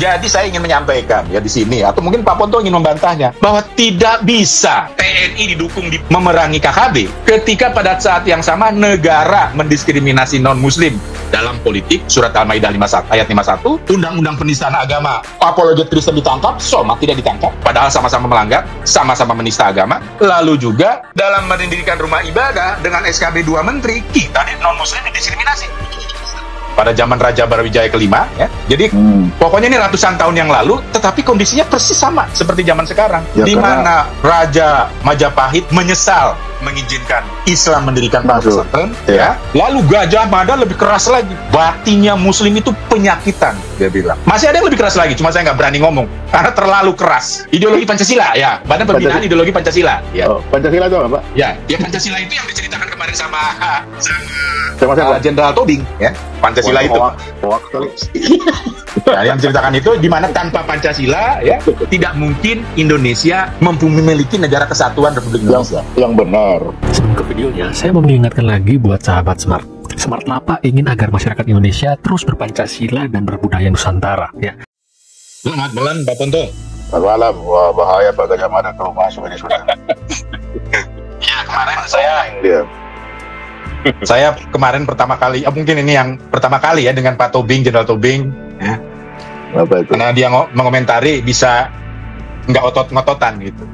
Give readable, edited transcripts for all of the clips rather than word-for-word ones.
Jadi saya ingin menyampaikan ya di sini, atau mungkin Pak Ponto ingin membantahnya, bahwa tidak bisa TNI didukung memerangi KKB ketika pada saat yang sama negara mendiskriminasi non-muslim dalam politik. Surat Al-Maidah 51 ayat 51, undang-undang penistaan agama, apologet Kristen ditangkap, Somad tidak ditangkap, padahal sama-sama melanggar, sama-sama menista agama. Lalu juga dalam mendirikan rumah ibadah dengan SKB 2 menteri, kita non-muslim didiskriminasi pada zaman Raja Brawijaya kelima, ya. Jadi pokoknya ini ratusan tahun yang lalu, tetapi kondisinya persis sama seperti zaman sekarang, ya, di mana Raja Majapahit menyesal mengizinkan Islam mendirikan pesantren, ya. Lalu Gajah Mada lebih keras lagi, batinnya Muslim itu penyakitan, dia bilang. Masih ada yang lebih keras lagi, cuma saya nggak berani ngomong karena terlalu keras. Ideologi Pancasila, ya, Badan Pembinaan Ideologi Pancasila, ya. Oh, Pancasila itu apa, Pak? Ya, Pancasila itu yang diceritakan kemarin sama Jenderal Tobing, ya. Pancasila itu. Nah, yang diceritakan itu di mana tanpa Pancasila, ya, tidak mungkin Indonesia memiliki negara kesatuan Republik Indonesia. Yang benar. Sebelum ke videonya, saya mau mengingatkan lagi buat sahabat Smart. Smart Lapa ingin agar masyarakat Indonesia terus berpancasila dan berbudaya Nusantara, ya. Selamat malam, Pak Ponto. Selamat malam. Wah, bahaya Pak Gajah Mada kalau masuk ini sudah. Ya, kemarin saya kemarin pertama kali, mungkin ini yang pertama kali ya dengan Pak Tobing, Jenderal Tobing, ya. Apa itu? Karena dia mengomentari bisa nggak otot-ngototan gitu.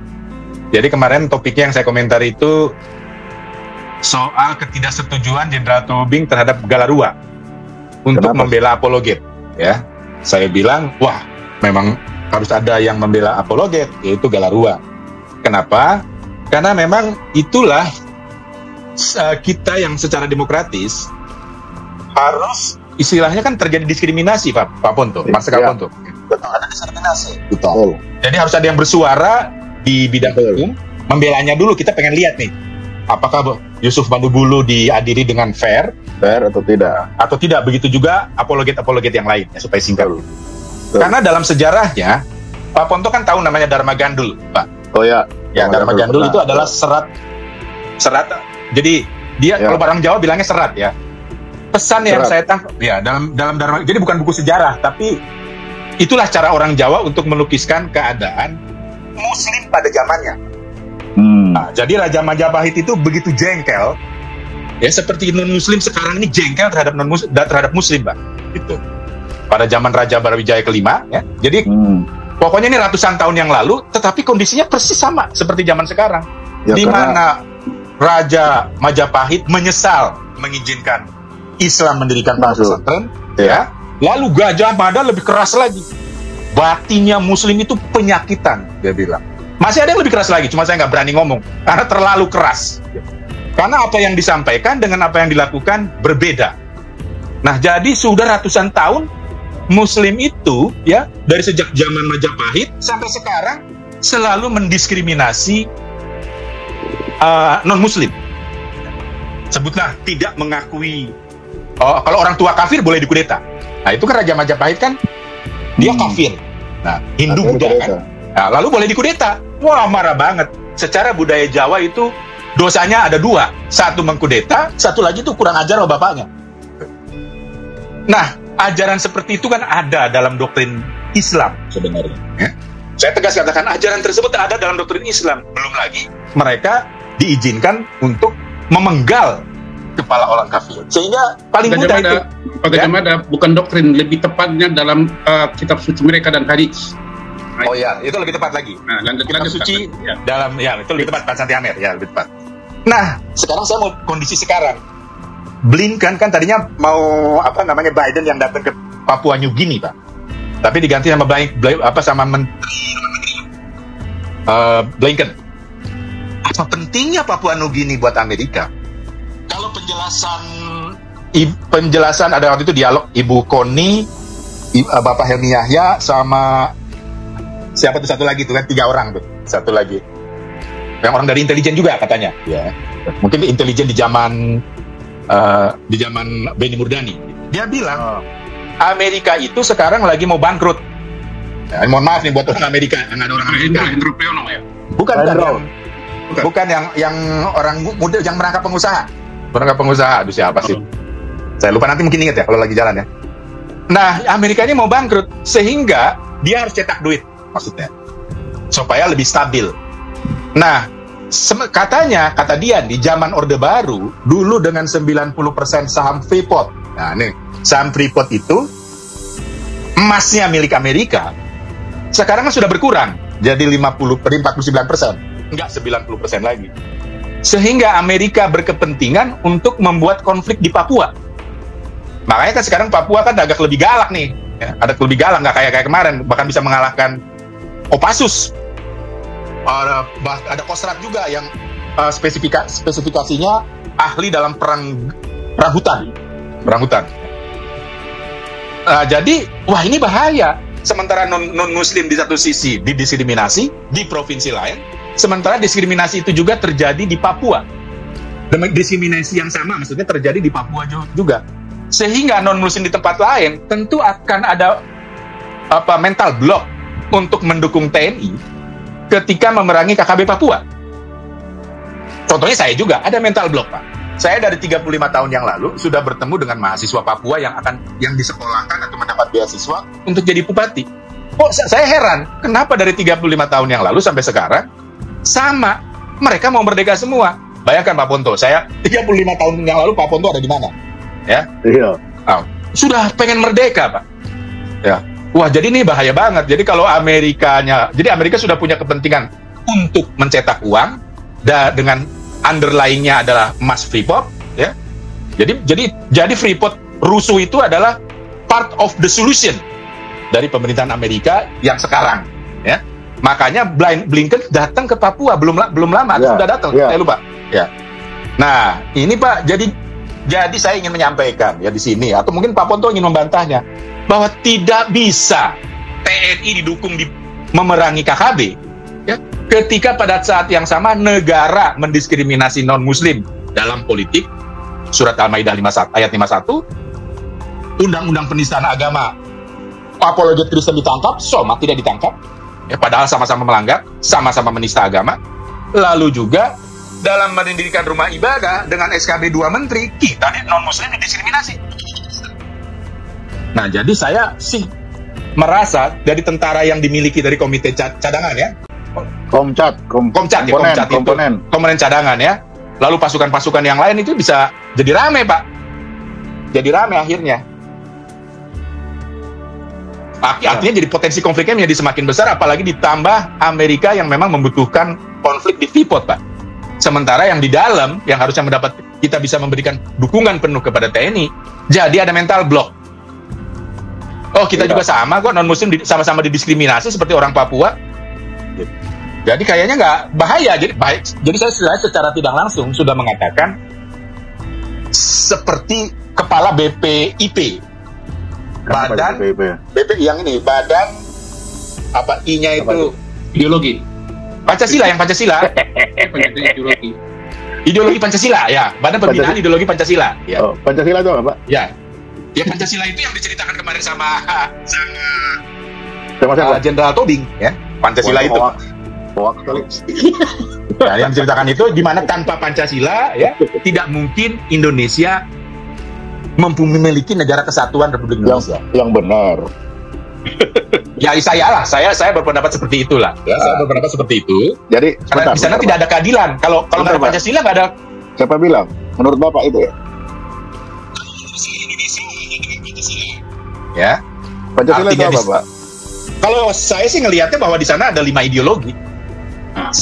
Jadi kemarin topiknya yang saya komentari itu soal ketidaksetujuan Jenderal Tobing terhadap Galarua untuk membela apologet, ya. Saya bilang, wah, memang harus ada yang membela apologet, yaitu Galarua. Kenapa? Karena memang itulah kita yang secara demokratis harus, istilahnya kan terjadi diskriminasi, Pak Ponto, Marsikal Ponto. Betul, ada diskriminasi. Betul. Jadi harus ada yang bersuara di bidang hukum, membelanya dulu. Kita pengen lihat nih, apakah Yusuf Mandubulu diadili dengan fair atau tidak? Atau tidak, begitu juga apologet-apologet yang lain, ya, supaya singkat. Karena dalam sejarahnya, Pak Ponto kan tahu namanya Dharma Gandul, Pak. Oh ya. Ya, Dharma Gandul itu adalah serat. Jadi dia kalau orang Jawa bilangnya serat, ya. Pesan yang saya tangkap, ya, dalam Dharma. Jadi bukan buku sejarah, tapi itulah cara orang Jawa untuk melukiskan keadaan Muslim pada zamannya. Nah, jadi Raja Majapahit itu begitu jengkel, ya, seperti non-Muslim sekarang ini jengkel terhadap Muslim, Pak. Gitu. Pada zaman Raja Brawijaya kelima, ya. Jadi pokoknya ini ratusan tahun yang lalu, tetapi kondisinya persis sama seperti zaman sekarang, ya, di mana Raja Majapahit menyesal mengizinkan Islam mendirikan pesantren, ya. Lalu Gajah Mada lebih keras lagi, batinnya Muslim itu penyakitan, dia bilang. Masih ada yang lebih keras lagi, cuma saya nggak berani ngomong karena terlalu keras. Karena apa yang disampaikan dengan apa yang dilakukan berbeda. Nah, jadi sudah ratusan tahun Muslim itu, ya, dari sejak zaman Majapahit sampai sekarang selalu mendiskriminasi non-Muslim. Sebutlah tidak mengakui, kalau orang tua kafir boleh dikudeta. Nah, itu kan Raja Majapahit kan dia kafir. Nah, Hindu Buddha kan. Nah, lalu boleh dikudeta. Wah, marah banget. Secara budaya Jawa itu dosanya ada dua. Satu mengkudeta, satu lagi itu kurang ajar sama bapaknya. Nah, ajaran seperti itu kan ada dalam doktrin Islam sebenarnya. Ya? Saya tegas katakan ajaran tersebut ada dalam doktrin Islam. Belum lagi mereka diizinkan untuk memenggal kepala orang kafir. Sehingga paling mudah itu. Pak Gajah Mada, bukan doktrin, lebih tepatnya dalam kitab suci mereka dan hadis. Oh ya, itu lebih tepat lagi. Nah, kitab suci dalam, ya, itu lebih tepat, Pak Santi Amer, ya, lebih tepat. Nah, sekarang saya mau kondisi sekarang. Blinken kan tadinya mau Biden yang datang ke Papua New Guinea, Pak. Tapi diganti sama sama Menteri Blinken. Apa pentingnya Papua New Guinea buat Amerika? Kalau penjelasan ada waktu itu dialog Ibu Koni, Bapak Helmi Yahya sama siapa tuh satu lagi tuh kan, 3 orang tuh, satu lagi yang orang dari intelijen juga katanya, ya, mungkin intelijen di zaman Benny Murdani. Dia bilang Amerika itu sekarang lagi mau bangkrut. Ya, mohon maaf nih buat orang Amerika, nggak ada orang Amerika. Ya? Bukan yang orang muda yang merangkap pengusaha. Aduh, siapa sih? Saya lupa, nanti mungkin ingat ya kalau lagi jalan ya. Nah, Amerika ini mau bangkrut, sehingga dia harus cetak duit, maksudnya, supaya lebih stabil. Nah, kata dia di zaman Orde Baru, dulu dengan 90% saham Freeport. Nah, nih, saham Freeport itu emasnya milik Amerika. Sekarang kan sudah berkurang, jadi 49%, enggak 90% lagi. Sehingga Amerika berkepentingan untuk membuat konflik di Papua. Makanya kan sekarang Papua kan agak lebih galak nih, ya, ada lebih galak, nggak kayak kemarin, bahkan bisa mengalahkan Kopassus. Ada Kostrat juga yang spesifikasinya ahli dalam perang hutan. Jadi, wah ini bahaya. Sementara non Muslim di satu sisi didiskriminasi di provinsi lain, sementara diskriminasi itu juga terjadi di Papua. Diskriminasi yang sama, maksudnya terjadi di Papua juga. Sehingga non-muslim di tempat lain tentu akan ada mental block untuk mendukung TNI ketika memerangi KKB Papua. Contohnya saya juga ada mental block, Pak. Saya dari 35 tahun yang lalu sudah bertemu dengan mahasiswa Papua yang disekolahkan atau mendapat beasiswa untuk jadi bupati. Kok saya heran, kenapa dari 35 tahun yang lalu sampai sekarang sama, mereka mau merdeka semua. Bayangkan Pak Ponto, saya 35 tahun yang lalu Pak Ponto ada di mana? Ya, Iya. Sudah pengen merdeka, Pak. Ya, wah jadi ini bahaya banget. Jadi kalau Amerika sudah punya kepentingan untuk mencetak uang dengan underlying-nya adalah emas Freeport, ya. Jadi Freeport rusuh itu adalah part of the solution dari pemerintahan Amerika yang sekarang, ya. Makanya Blinken datang ke Papua belum lama, sudah datang. Saya lupa. Ya. Nah, ini Pak, jadi saya ingin menyampaikan ya di sini, atau mungkin Pak Ponto ingin membantahnya, bahwa tidak bisa TNI didukung memerangi KKB, ya, ketika pada saat yang sama negara mendiskriminasi non-Muslim dalam politik. Surat Al-Maidah 51, ayat 51, Undang-Undang Penistaan Agama, apologet Kristen ditangkap, Somad tidak ditangkap, ya, padahal sama-sama melanggar, sama-sama menista agama. Lalu juga dalam mendirikan rumah ibadah dengan SKB 2 menteri, kita non-muslim didiskriminasi. Nah, jadi saya sih merasa dari tentara yang dimiliki dari komite cadangan, ya, Komcat komponen cadangan, ya, lalu pasukan-pasukan yang lain itu bisa jadi rame, Pak. Jadi rame akhirnya. Artinya jadi potensi konfliknya menjadi semakin besar, apalagi ditambah Amerika yang memang membutuhkan konflik di Freeport, Pak. Sementara yang di dalam, yang harusnya kita bisa memberikan dukungan penuh kepada TNI, jadi ada mental block. Oh, kita juga sama kok, non-muslim sama-sama didiskriminasi seperti orang Papua. Jadi kayaknya nggak bahaya. Jadi saya secara tidak langsung sudah mengatakan seperti kepala BPIP. Badan BP yang ini, badan apa I-nya itu? Ideologi. Pancasila. Ideologi Pancasila, ya. Badan Pembinaan Ideologi Pancasila. Ya. Oh, Pancasila itu apa, Pak? Ya. Ya, Pancasila itu yang diceritakan kemarin sama Jenderal Tobing, ya. Pancasila itu. Hoax sekali. Ya, yang diceritakan itu di mana tanpa Pancasila, ya, tidak mungkin Indonesia memiliki negara kesatuan Republik Indonesia. Yang benar. Ya, saya berpendapat seperti itulah. Ya, saya berpendapat seperti itu. Jadi karena di sana tidak ada keadilan. Kalau nggak ada Pancasila nggak ada. Siapa bilang? Menurut Bapak itu ya? Ya. Pancasila itu apa, Pak? Kalau saya sih ngelihatnya bahwa di sana ada 5 ideologi. 1,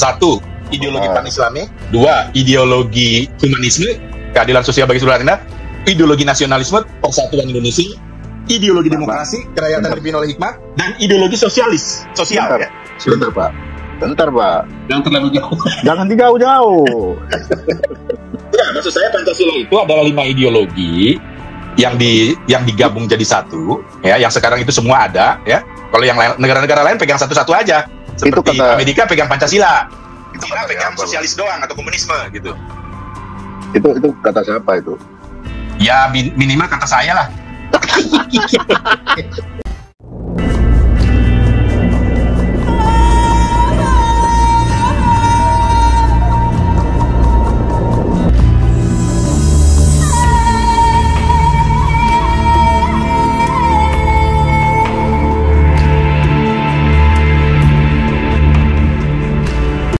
ideologi pan-Islami. 2, ideologi humanisme, keadilan sosial bagi seluruh rakyat. Ideologi nasionalisme, persatuan Indonesia. Ideologi demokrasi, kerakyatan dipimpin oleh hikmah, dan ideologi sosial, ya. Bentar, Pak. Jangan terlalu jauh. Jangan jauh-jauh. Ya, maksud saya Pancasila itu adalah 5 ideologi yang digabung jadi satu, ya, yang sekarang itu semua ada, ya. Kalau yang negara-negara lain pegang satu-satu aja. Seperti Amerika pegang Pancasila, China pegang sosialis doang atau komunisme gitu. Itu kata siapa itu? Ya minimal kata saya lah.